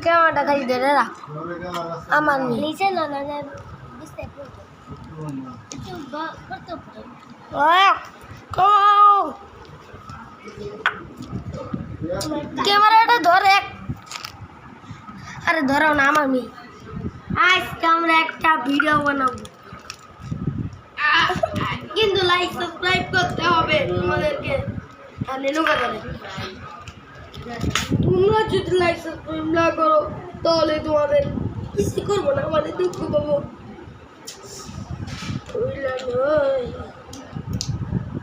ক্যামেরাটা খালি ধরে রাখ আমার নিচে না না ক্যামেরাটা ধরে আরে ধরাও না আমার মেয়ে আজকে আমরা একটা ভিডিও বানাবো কিন্তু লাইক সাবস্ক্রাইব করতে হবে তোমাদেরকে তোমরা যদি লাইক সাবস্ক্রাইব না করো তাহলে তোমাদের কিছু করবো না আমাদের দুঃখ পাবো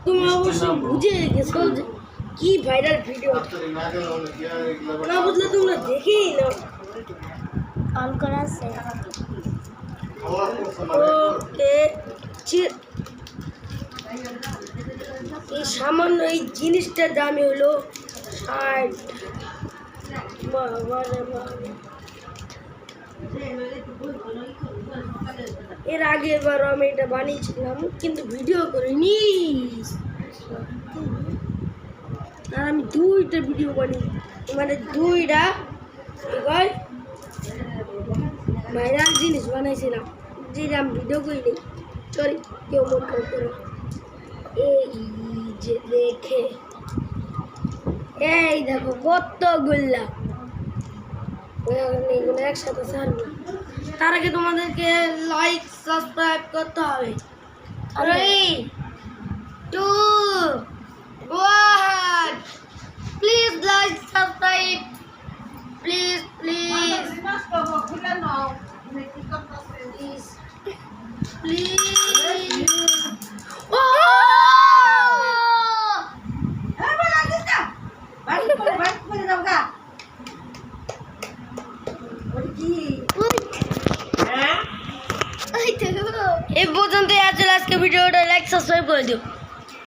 তুমি অবশ্যই বুঝে গেছো যে কি ভাইরাল ভিডিও না বুঝলে তোমরা দেখেই না অন করা আছে ওকে এই সামান্য এই জিনিসটার দামই হলো 60 এর আগে এবার আমি এটা বানিয়েছিলাম কিন্তু ভিডিও করিনি আর আমি দুইটা ভিডিও বানিয়ে মানে দুইটা ভাইরাল জিনিস বানাইছিলাম যেটা আমি ভিডিও করিনি সরি কেউ মন করো এই যে দেখে এই দেখো কতগুলা এগুলো একসাথে ছাড়বো তার আগে তোমাদেরকে লাইক সাবস্ক্রাইব করতে হবে 3 2 1 please like subscribe please please please এই পর্যন্ত আজকে ভিডিওটা লাইক সাবস্ক্রাইব করে দিও।